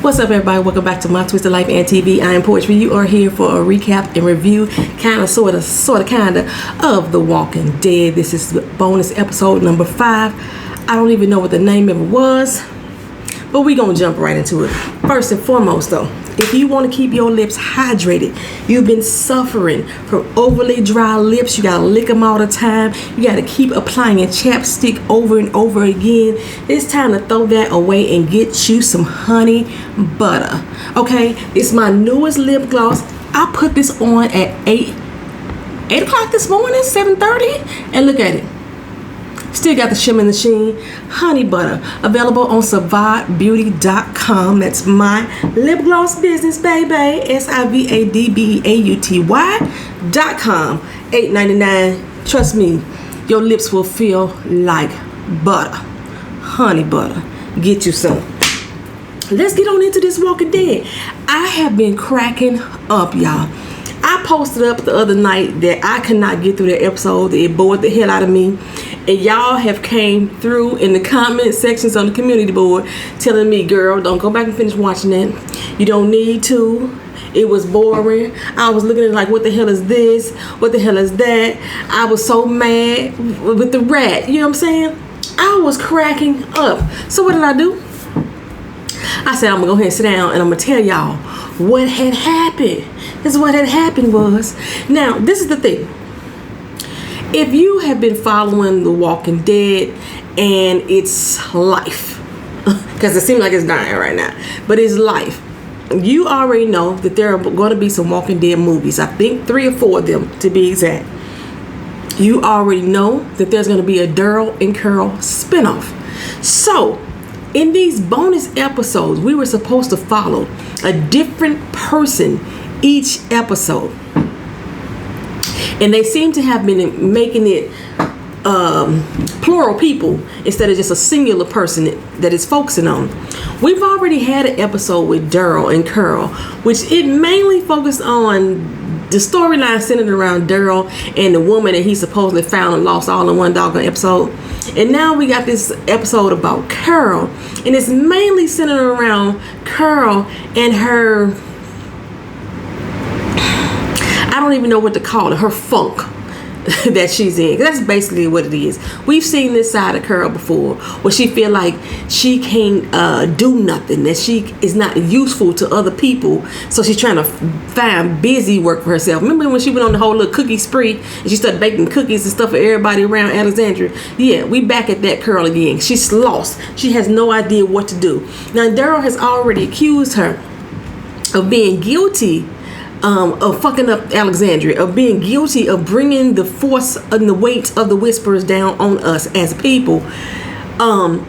What's up, everybody? Welcome back to My Twisted Life and TV. I am Poetry. You are here for a recap and review, kinda, of The Walking Dead. This is bonus episode number 5. I don't even know what the name of it was, but we're gonna jump right into it. First and foremost, though, if you want to keep your lips hydrated, you've been suffering from overly dry lips, you gotta lick them all the time, you gotta keep applying chapstick over and over again, it's time to throw that away and get you some honey butter. Okay, it's my newest lip gloss. I put this on at 8 o'clock this morning, 7:30, and look at it. Still got the shimmer and the sheen. Honey butter, available on SavadBeauty.com. That's my lip gloss business, baby. SavadBeauty.com. $8.99. Trust me, your lips will feel like butter. Honey butter. Get you some. Let's get on into this Walking Dead. I have been cracking up, y'all. I posted up the other night that I could not get through the episode. It bored the hell out of me. And y'all have came through in the comment sections on the community board telling me, girl, don't go back and finish watching it. You don't need to. It was boring. I was looking at it like, what the hell is this? What the hell is that? I was so mad with the rat. You know what I'm saying? I was cracking up. So what did I do? I said, I'm going to go ahead and sit down and I'm going to tell y'all what had happened. This is what had happened was. Now, this is the thing. If you have been following The Walking Dead and it's life, because it seems like it's dying right now, but it's life, you already know that there are going to be some Walking Dead movies. I think 3 or 4 of them to be exact. You already know that there's going to be a Daryl and Carol spinoff. So, in these bonus episodes, we were supposed to follow a different person each episode. And they seem to have been making it plural people instead of just a singular person that is focusing on. We've already had an episode with Daryl and Carol, which it mainly focused on the storyline centered around Daryl and the woman that he supposedly found and lost all in one doggone episode. And now we got this episode about Carol, and it's mainly centered around Carol and her, I don't even know what to call it, her funk that she's in. That's basically what it is. We've seen this side of Carol before, where she feel like she can't do nothing, that she is not useful to other people, so she's trying to find busy work for herself. Remember when she went on the whole little cookie spree and she started baking cookies and stuff for everybody around Alexandria? Yeah, we back at that Carol again. She's lost. She has no idea what to do. Now Daryl has already accused her of being guilty of fucking up Alexandria, of being guilty of bringing the force and the weight of the Whisperers down on us as people. And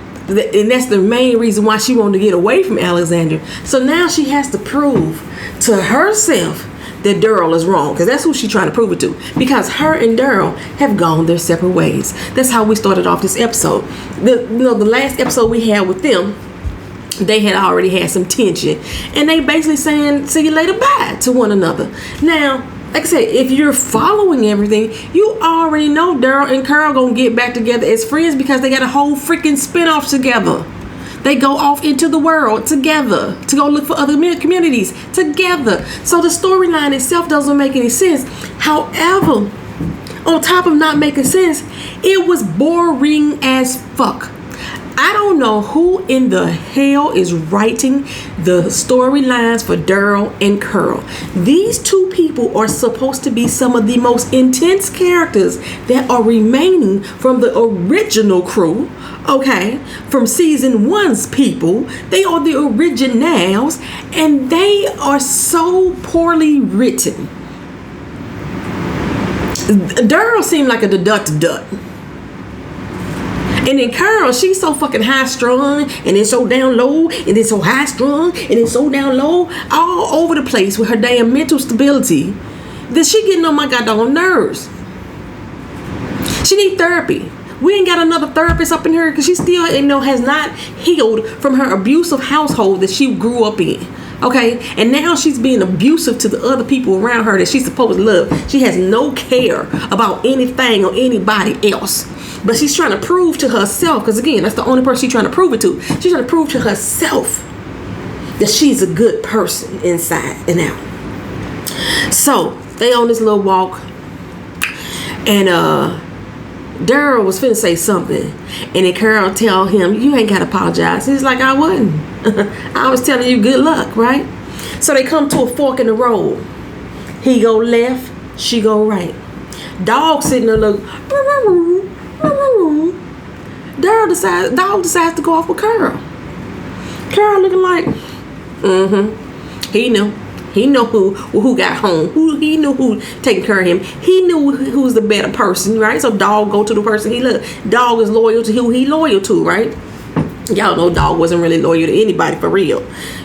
that's the main reason why she wanted to get away from Alexandria. So now she has to prove to herself that Daryl is wrong, because that's who she's trying to prove it to, because her and Daryl have gone their separate ways. That's how we started off this episode. The last episode we had with them, they had already had some tension, and they basically saying see you later, bye to one another. Now, like I said, if you're following everything, you already know Daryl and Carol gonna get back together as friends, because they got a whole freaking spinoff together. They go off into the world together to go look for other communities together. So the storyline itself doesn't make any sense. However, on top of not making sense, it was boring as fuck. I don't know who in the hell is writing the storylines for Daryl and Carol. These two people are supposed to be some of the most intense characters that are remaining from the original crew, okay? From season 1's people. They are the originals, and they are so poorly written. Daryl seemed like a duck. And then Carol, she's so fucking high strung, and then so down low, and then so high strung, and then so down low, all over the place with her damn mental stability, that she getting on my goddamn nerves. She need therapy. We ain't got another therapist up in here, because she still, has not healed from her abusive household that she grew up in. Okay, and now she's being abusive to the other people around her that she's supposed to love. She has no care about anything or anybody else. But she's trying to prove to herself, because again, that's the only person she's trying to prove it to. She's trying to prove to herself that she's a good person inside and out. So they on this little walk, and Daryl was finna say something, and then Carol tell him, "You ain't gotta apologize." He's like, "I wasn't. I was telling you good luck, right?" So they come to a fork in the road. He go left, she go right. Dog sitting there look. Dog decides to go off with Carol. Carol looking like, He knew. He knew who got home. He knew who taking care of him. He knew who's the better person, right? So Dog go to the person he loves. Dog is loyal to who he loyal to, right? Y'all know Dog wasn't really loyal to anybody for real.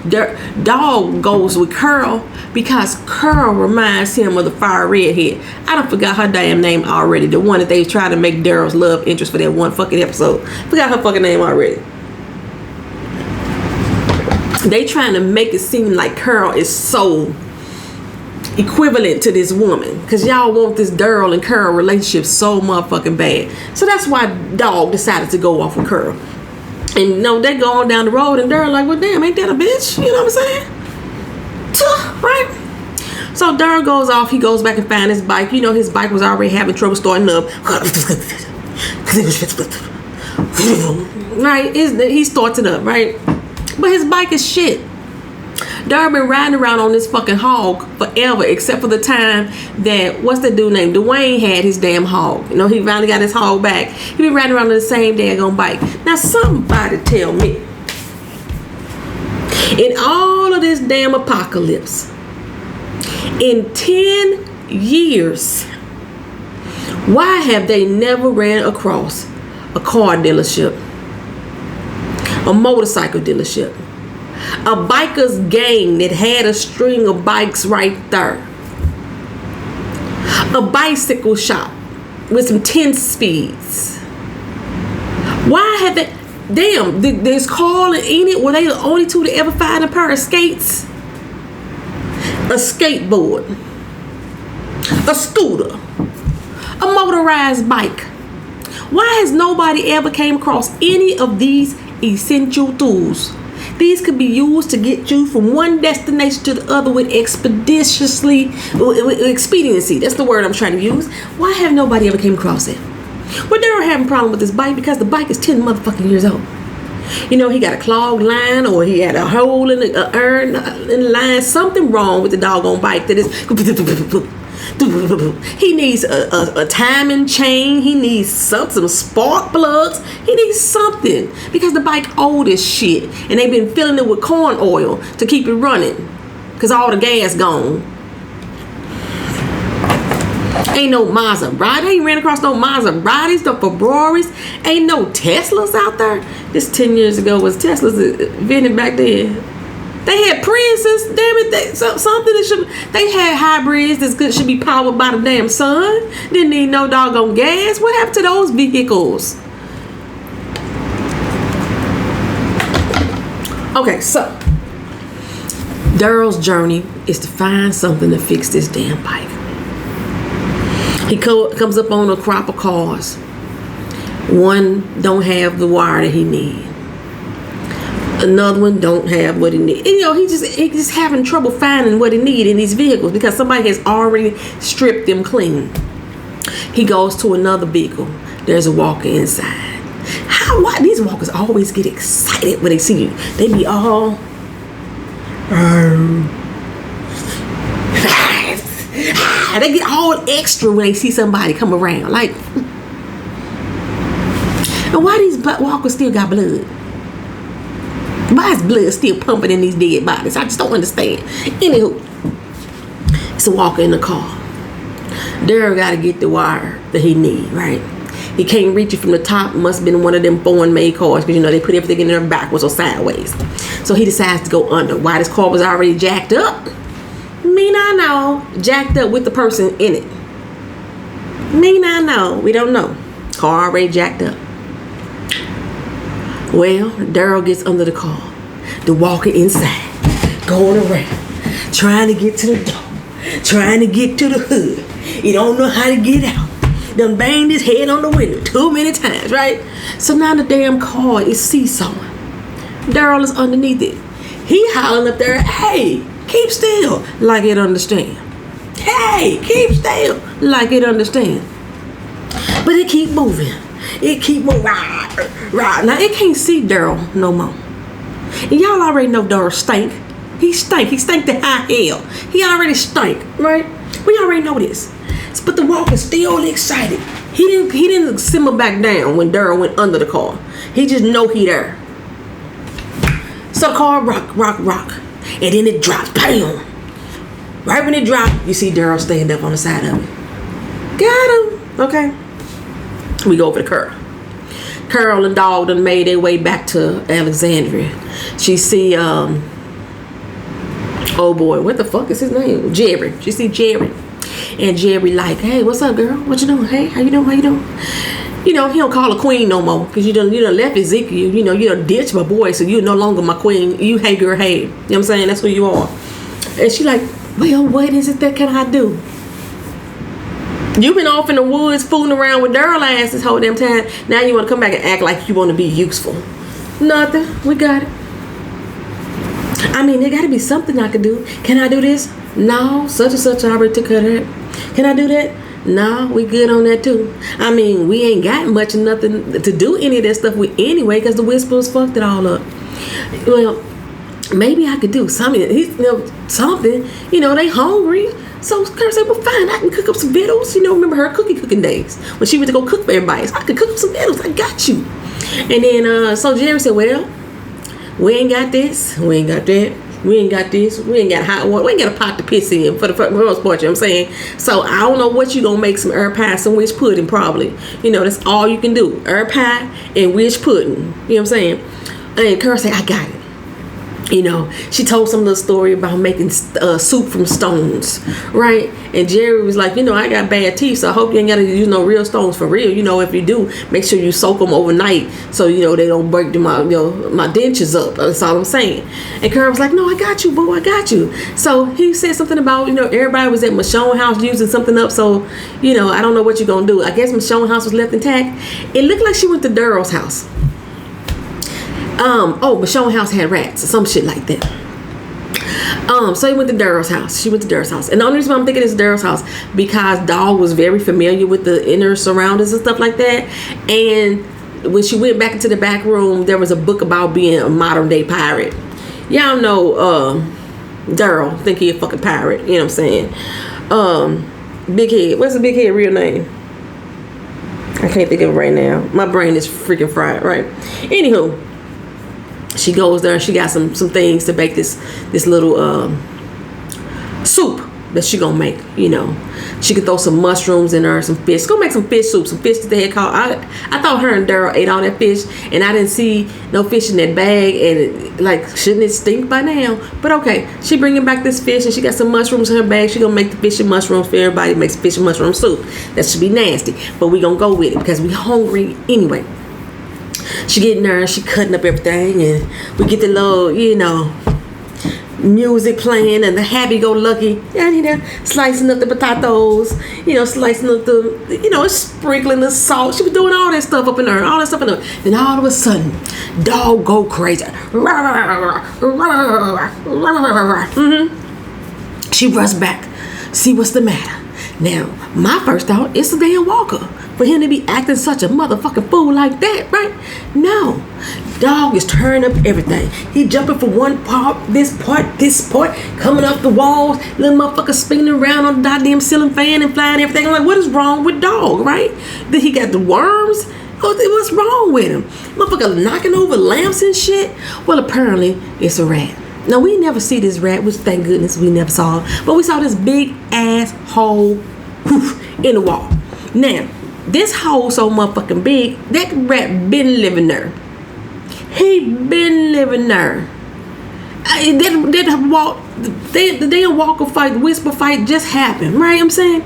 Dog goes with Carol because Carol reminds him of the fire redhead. I done forgot her damn name already. The one that they was trying to make Daryl's love interest for that one fucking episode. Forgot her fucking name already. They trying to make it seem like Carol is so equivalent to this woman because y'all want this Daryl and Carol relationship so motherfucking bad. So that's why Dog decided to go off with Carol. And you know, they going down the road and Daryl like, well, damn, ain't that a bitch? You know what I'm saying? Right? So Daryl goes off. He goes back and finds his bike. You know, his bike was already having trouble starting up. Right? He starts it up, right? But his bike is shit. Daryl been riding around on this fucking hog forever, except for the time that, what's that dude named? Dwayne had his damn hog. You know, he finally got his hog back. He been riding around on the same daggone bike. Now, somebody tell me, in all of this damn apocalypse, in 10 years, why have they never ran across a car dealership, a motorcycle dealership, a biker's gang that had a string of bikes right there, a bicycle shop with some 10 speeds? Why have they? Damn, there's Carl and Enid. Were they the only two to ever find a pair of skates? A skateboard, a scooter, a motorized bike. Why has nobody ever came across any of these essential tools? These could be used to get you from one destination to the other with expediency. That's the word I'm trying to use. Why have nobody ever came across it? Well, they were having a problem with this bike because the bike is 10 motherfucking years old. You know, he got a clogged line, or he had a hole in the in the line. Something wrong with the doggone bike that is. He needs a timing chain. He needs some spark plugs. He needs something because the bike old as shit, and they've been filling it with corn oil to keep it running because all the gas gone. Ain't no Maserati. Ain't ran across no Maseratis, no Ferraris. Ain't no Teslas out there. This 10 years ago was Teslas invented back then. They had Priuses, damn it. They had hybrids that should be powered by the damn sun. Didn't need no doggone gas. What happened to those vehicles? Okay, so Daryl's journey is to find something to fix this damn bike. He comes up on a crop of cars. One don't have the wire that he need. Another one don't have what he need. And, you know, he's just having trouble finding what he need in these vehicles because somebody has already stripped them clean. He goes to another vehicle. There's a walker inside. Why these walkers always get excited when they see you? They be all they get all extra when they see somebody come around. Like, and why these walkers still got blood? Why is blood still pumping in these dead bodies? I just don't understand. Anywho, it's a walker in the car. Daryl got to get the wire that he need, right? He can't reach it from the top. It must have been one of them foreign-made cars because, you know, they put everything in there backwards or sideways. So he decides to go under. Why this car was already jacked up? Me not know. Jacked up with the person in it. Me not know. We don't know. Car already jacked up. Well, Daryl gets under the car. The walker inside. Going around. Trying to get to the door. Trying to get to the hood. He don't know how to get out. Done banged his head on the window too many times, right? So now the damn car is seesawing. Daryl is underneath it. He hollering up there, hey, keep still, like it understand. Hey, keep still, like it understand. But it keep moving. It keep moving. Right. Now, it can't see Daryl no more. And y'all already know Daryl stank. He stank. He stank to high hell. He already stank, right? We already know this. But the walker's still excited. He didn't simmer back down when Daryl went under the car. He just know he there. So the car rock. And then it drops. Bam! Right when it dropped, you see Daryl stand up on the side of it. Got him. Okay. We go over to Carol. Carol and Dog done made their way back to Alexandria. She see, oh boy, what the fuck is his name? Jerry. She see Jerry. And Jerry like, hey, what's up, girl? What you doing? Hey, how you doing? You know, he don't call her queen no more. Because you done left Ezekiel. You know, you done ditched my boy. So you're no longer my queen. You, hey, girl, hey. You know what I'm saying? That's who you are. And she like, well, what is it that can I do? You've been off in the woods fooling around with Daryl ass this whole damn time. Now you want to come back and act like you want to be useful. Nothing. We got it. I mean, there got to be something I can do. Can I do this? No. Such and such already took care of that. Can I do that? No. We good on that too. I mean, we ain't got much of nothing to do any of that stuff with anyway because the Whispers fucked it all up. Well, maybe I could do something. Something. You know, they hungry. So Kurt said, well, fine, I can cook up some vittles. You know, remember her cooking days when she went to go cook for everybody. So I could cook up some vittles. I got you. And then, so Jerry said, well, we ain't got this. We ain't got that. We ain't got this. We ain't got hot water. We ain't got a pot to piss in for the most part, you know what I'm saying? So I don't know what you going to make, some herb pie, some witch pudding probably. You know, that's all you can do. Herb pie and witch pudding. You know what I'm saying? And Kurt said, I got it. You know, she told some little story about making soup from stones, right? And Jerry was like, you know, I got bad teeth, so I hope you ain't got to use no real stones for real. You know, if you do, make sure you soak them overnight so, you know, they don't break my dentures up. That's all I'm saying. And Carol was like, no, I got you, boo, I got you. So he said something about, you know, everybody was at Michonne house using something up, so, you know, I don't know what you're going to do. I guess Michonne house was left intact. It looked like she went to Daryl's house. Michonne house had rats or some shit like that. So he went to Daryl's house. She went to Daryl's house. And the only reason I'm thinking it's Daryl's house because Dog was very familiar with the inner surroundings and stuff like that. And when she went back into the back room, there was a book about being a modern day pirate. Y'all know Daryl think he a fucking pirate. You know what I'm saying? Big Head. What's the Big Head real name? I can't think of it right now. My brain is freaking fried, right? Anywho. She goes there and she got some things to bake this little soup that she gonna make, you know. She could throw some mushrooms in there, some fish. Go make some fish soup, some fish that they had caught. I thought her and Daryl ate all that fish and I didn't see no fish in that bag and shouldn't it stink by now? But okay, she bringing back this fish and she got some mushrooms in her bag. She gonna make the fish and mushrooms for everybody. Makes fish and mushroom soup. That should be nasty, but we gonna go with it because we hungry anyway. She getting there and she cutting up everything and we get the little, you know, music playing and the happy-go-lucky, slicing up the potatoes, you know, slicing up the, you know, sprinkling the salt. She was doing all that stuff up in there, Then all of a sudden, Dog go crazy. She rushed back, see what's the matter. Now, my first thought is the damn Walker. For him to be acting such a motherfucking fool like that, right? No. Dog is tearing up everything. He jumping from one part, this part, coming up the walls, little motherfucker spinning around on the goddamn ceiling fan and flying everything. I'm like, what is wrong with Dog, right? Then he got the worms. What's wrong with him? Motherfucker knocking over lamps and shit. Well, apparently, it's a rat. Now, we never see this rat, which thank goodness we never saw. But we saw this big ass hole in the wall. Now, this hole so motherfucking big, that rat been living there. He been living there. The damn Walker fight, the Whisper fight just happened, right? I'm saying,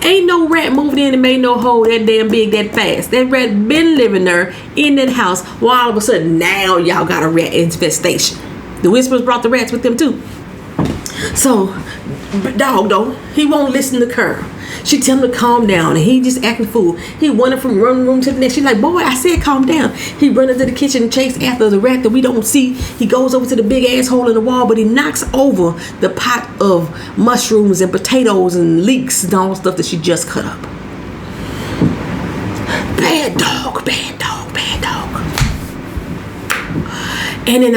ain't no rat moved in and made no hole that damn big that fast. That rat been living there in that house. While all of a sudden now y'all got a rat infestation. The Whispers brought the rats with them too. So, dog though, he won't listen to Carol. She tell him to calm down, and he just acting fool. He running from one room to the next. She's like, boy, I said calm down. He run into the kitchen and chase after the rat that we don't see. He goes over to the big ass hole in the wall, but he knocks over the pot of mushrooms and potatoes and leeks and all stuff that she just cut up. Bad dog, bad dog, bad dog. And then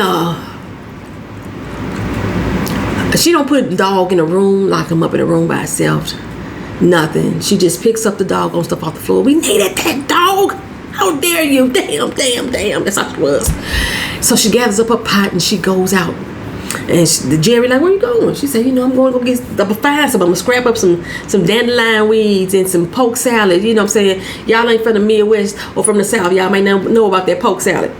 she don't put the dog in a room, lock him up in a room by herself. Nothing. She just picks up the dog on stuff off the floor. We needed that dog. How dare you? Damn. That's how she was. So she gathers up her pot and she goes out. And the Jerry like, where you going? She said, I'm going to go get find some. I'm going to scrap up some dandelion weeds and some poke salad. You know what I'm saying? Y'all ain't from the Midwest or from the South. Y'all might not know about that poke salad.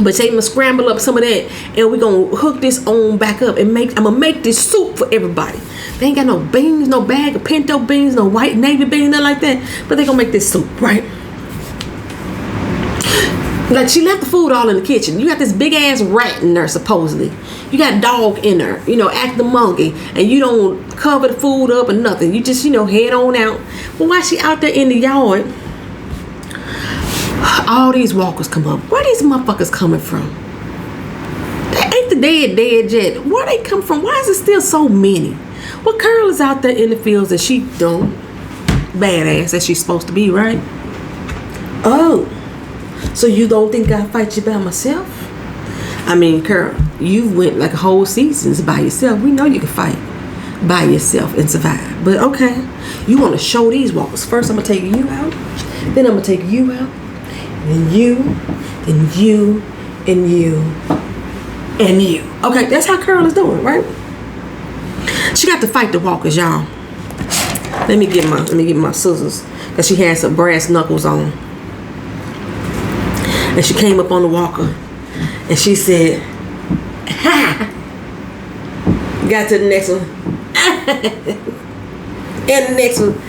But say I'm gonna scramble up some of that, and we're gonna hook this on back up and I'm gonna make this soup for everybody. They ain't got no beans, no bag of pinto beans, no white navy beans, nothing like that. But they gonna make this soup, right? Like, she left the food all in the kitchen. You got this big ass rat in there, supposedly. You got a dog in there, act the monkey, and you don't cover the food up or nothing. You just, head on out. But while she out there in the yard, all these walkers come up. Where these motherfuckers coming from? They ain't the dead yet. Where they come from? Why is it still so many? Well, Carol is out there in the fields and she don't badass as she's supposed to be, right? Oh, so you don't think I'll fight you by myself? I mean, Carol, you went like a whole seasons by yourself. We know you can fight by yourself and survive. But okay, you want to show these walkers. First, I'm going to take you out. Then I'm going to take you out. And you, and you, and you, and you. Okay, that's how Carol is doing, right? She got to fight the walkers, y'all. Let me get my scissors, because she had some brass knuckles on. And she came up on the walker, and she said, ha! Got to the next one. And the next one.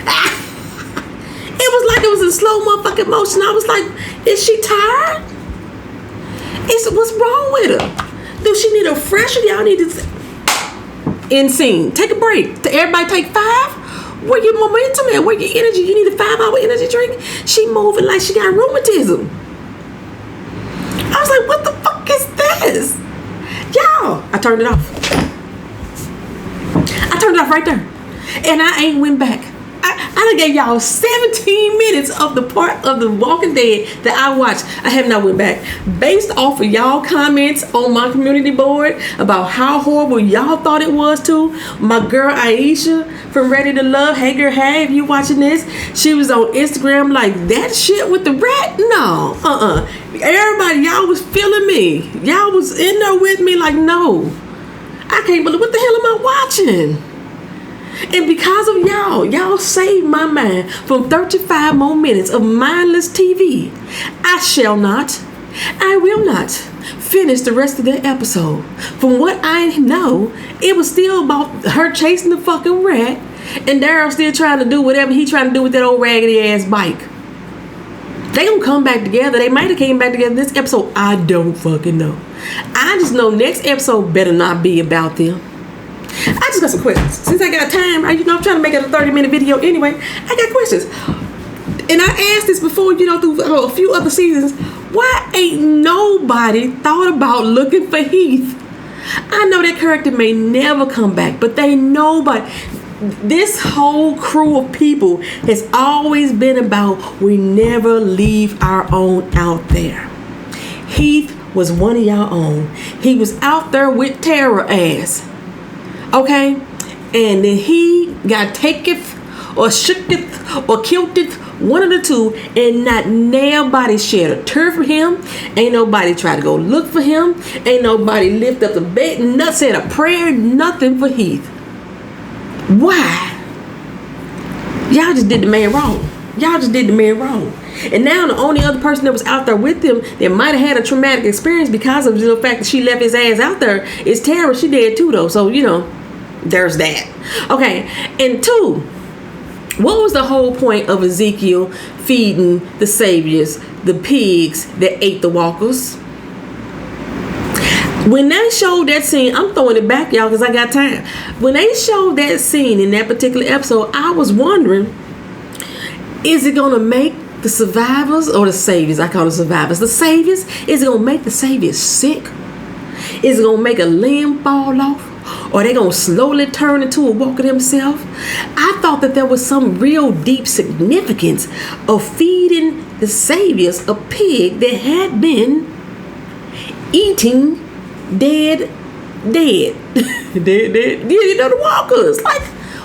It was like it was in slow motherfucking motion. I was like, is she tired? What's wrong with her? Do she need a fresh? Y'all need to end scene. Take a break. Everybody take 5. Where your momentum at? Where your energy? You need a 5-hour energy drink? She moving like she got rheumatism. I was like, what the fuck is this? Y'all, I turned it off. I turned it off right there. And I ain't went back. I done gave y'all 17 minutes of the part of The Walking Dead that I watched. I have not went back. Based off of y'all comments on my community board about how horrible y'all thought it was too. My girl Aisha from Ready to Love. Hey girl, hey, if you watching this. She was on Instagram like, that shit with the rat? No. Everybody, y'all was feeling me. Y'all was in there with me like, no. I can't believe, what the hell am I watching? And because of y'all saved my mind from 35 more minutes of mindless TV. I will not finish the rest of the episode. From what I know, it was still about her chasing the fucking rat and Daryl still trying to do whatever he trying to do with that old raggedy ass bike. They gonna come back together. They might have came back together this episode. I don't fucking know. I just know next episode better not be about them. I just got some questions. Since I got time, I'm trying to make it a 30-minute video anyway. I got questions. And I asked this before, through a few other seasons. Why ain't nobody thought about looking for Heath? I know that character may never come back, but this whole crew of people has always been about we never leave our own out there. Heath was one of y'all own. He was out there with Tara ass. Okay, and then he got taketh or shooketh or kilteth, one of the two, and not nobody shed a tear for him. Ain't nobody try to go look for him. Ain't nobody lift up the bed, not said a prayer, nothing for Heath. Why? Y'all just did the man wrong. And now the only other person that was out there with him that might have had a traumatic experience because of the fact that she left his ass out there is Tara. She dead too though, so there's that. Okay, and 2, what was the whole point of Ezekiel feeding the saviors, the pigs that ate the walkers? When they showed that scene, I'm throwing it back, y'all, because I got time. When they showed that scene in that particular episode, I was wondering, is it going to make the survivors or the saviors? I call them survivors. The saviors, is it going to make the saviors sick? Is it going to make a limb fall off? Or are they going to slowly turn into a walker themselves? I thought that there was some real deep significance of feeding the saviors a pig that had been eating dead. You know, the walkers. Like,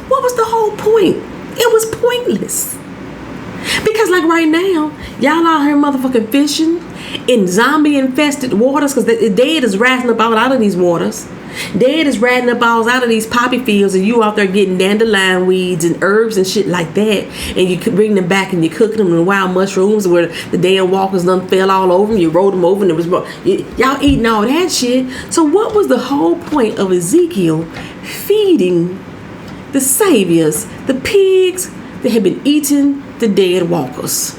what was the whole point? It was pointless. Because like right now, y'all out here motherfucking fishing in zombie infested waters, because the dead is rising up out of these waters. Dead is riding up balls out of these poppy fields, and you out there getting dandelion weeds and herbs and shit like that, and you could bring them back and you cooking them in wild mushrooms where the damn walkers done fell all over them. You rolled them over and it was y'all eating all that shit. So what was the whole point of Ezekiel feeding the saviors the pigs that had been eating the dead walkers,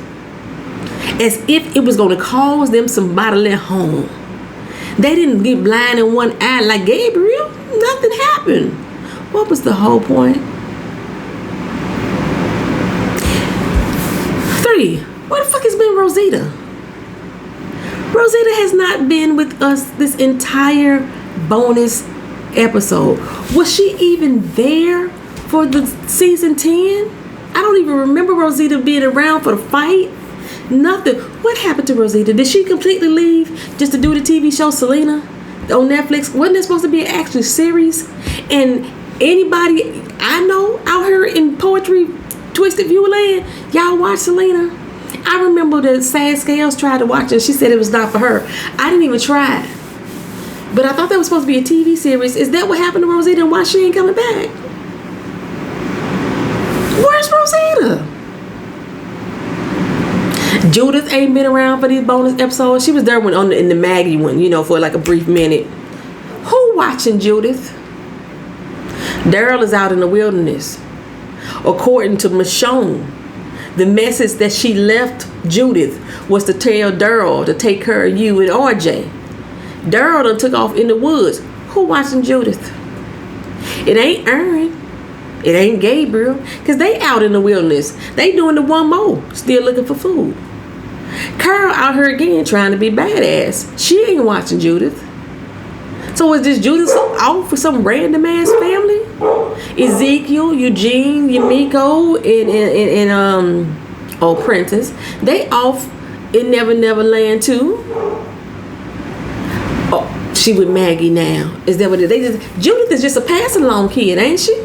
as if it was going to cause them some bodily harm? They didn't get blind in one eye like Gabriel. Nothing happened. What was the whole point? 3. Where the fuck has been Rosita? Rosita has not been with us this entire bonus episode. Was she even there for the season 10? I don't even remember Rosita being around for the fight. Nothing. What happened to Rosita? Did she completely leave just to do the TV show Selena on Netflix? Wasn't it supposed to be an actual series? And anybody I know out here in Poetry Twisted View Land, y'all watch Selena? I remember that Sad Scales tried to watch it and she said it was not for her. I didn't even try. But I thought that was supposed to be a TV series. Is that what happened to Rosita and why she ain't coming back? Where's Rosita? Judith ain't been around for these bonus episodes. She was there in the Maggie one, you know, for like a brief minute. Who watching Judith? Daryl is out in the wilderness. According to Michonne, the message that she left Judith was to tell Daryl to take care of you and RJ. Daryl done took off in the woods. Who watching Judith? It ain't Aaron. It ain't Gabriel. Because they out in the wilderness. They doing the one more. Still looking for food. Carl out here again trying to be badass. She ain't watching Judith. So is this Judith out for some random ass family? Ezekiel, Eugene, Yumiko, and Prentice. They off in Never Never Land too. Oh, she with Maggie now. Is that what it is? Judith is just a pass along kid, ain't she?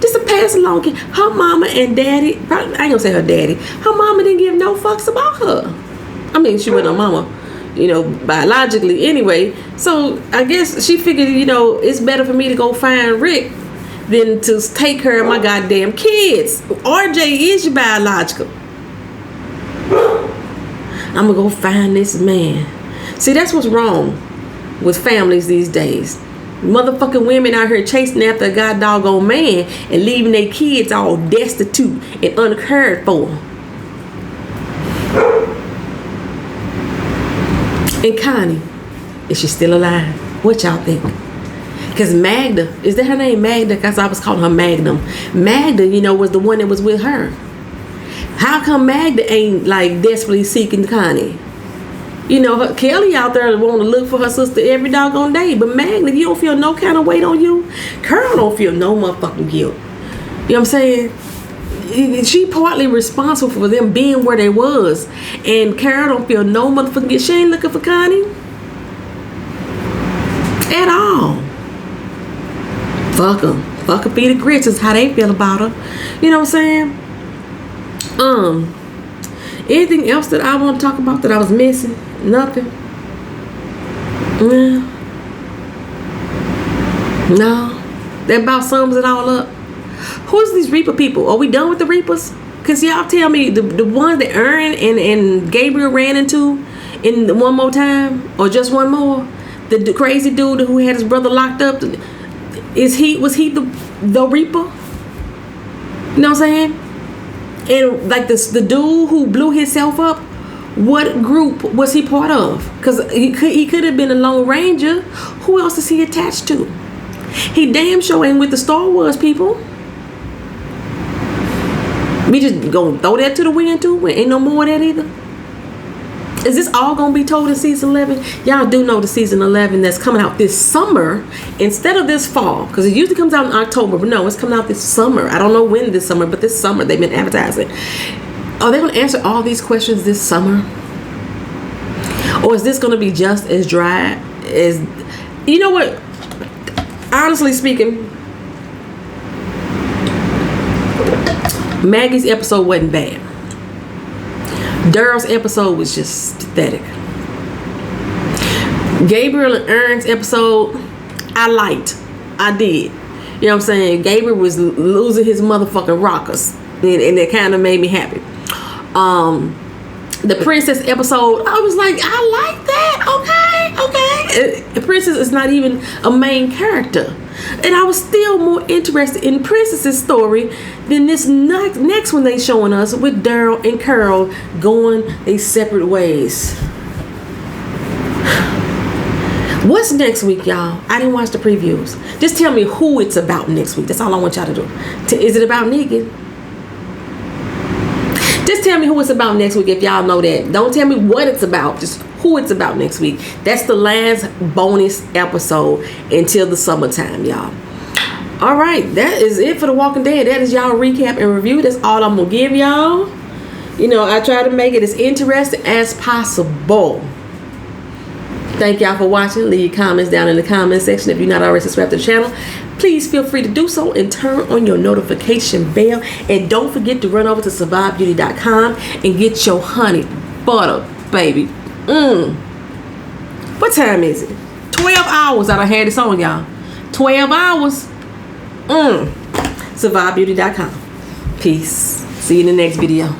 Just a pass along kid. Her mama and daddy, I ain't gonna say her daddy. Her mama didn't give no fucks about her. I mean, she wasn't her mama, you know, biologically anyway. So I guess she figured, you know, it's better for me to go find Rick than to take care of my goddamn kids. RJ is your biological. I'm gonna go find this man. See, that's what's wrong with families these days. Motherfucking women out here chasing after a god doggone man and leaving their kids all destitute and uncared for. And Connie, is she still alive? What y'all think? Because Magda, is that her name, Magda? Because I was calling her Magnum. Magda, you know, was the one that was with her. How come Magda ain't like desperately seeking Connie? You know, Kelly out there want to look for her sister every doggone day. But Magda, you don't feel no kind of weight on you. Carol don't feel no motherfucking guilt. You know what I'm saying? She partly responsible for them being where they was. And Carol don't feel no motherfucking guilt. She ain't looking for Connie at all. Fuck them. Fuck her feet of grits is how they feel about her. You know what I'm saying? Anything else that I want to talk about that I was missing? Nothing. No. That about sums it all up. Who's these Reaper people? Are we done with the Reapers? Because y'all tell me the ones that Aaron and Gabriel ran into in one more time, or just one more, the crazy dude who had his brother locked up, was he the Reaper? You know what I'm saying? And like the dude who blew himself up, What group was he part of? Because he could have been a Lone Ranger. Who else is he attached to? He damn sure ain't with the Star Wars people. We just gonna throw that to the wind too? Ain't no more of that either. Is this all gonna be told in season 11? Y'all do know the season 11 that's coming out this summer instead of this fall, because it usually comes out in October, but no, it's coming out this summer. I don't know when this summer, but this summer they've been advertising. Are they gonna answer all these questions this summer? Or is this gonna be just as dry as, you know what? Honestly speaking, Maggie's episode wasn't bad. Daryl's episode was just pathetic. Gabriel and Ern's episode, I liked. I did. You know what I'm saying? Gabriel was losing his motherfucking rockers, and that kind of made me happy. The princess episode, I was like, I like that. Okay. The princess is not even a main character. And I was still more interested in Princess's story than this next one they showing us with Daryl and Carol going their separate ways. What's next week, y'all? I didn't watch the previews. Just tell me who it's about next week. That's all I want y'all to do. Is it about Negan? Just tell me who it's about next week if y'all know that. Don't tell me what it's about. Just who it's about next week. That's the last bonus episode until the summertime, y'all. All right, that is it for The Walking Dead. That is y'all recap and review. That's all I'm gonna give y'all. You know, I try to make it as interesting as possible. Thank y'all for watching. Leave your comments down in the comment section. If you're not already subscribed to the channel, please feel free to do so and turn on your notification bell. And don't forget to run over to survivebeauty.com and get your honey butter, baby. What time is it? 12 hours I done had this on, y'all. 12 hours. Survivebeauty.com. Peace. See you in the next video.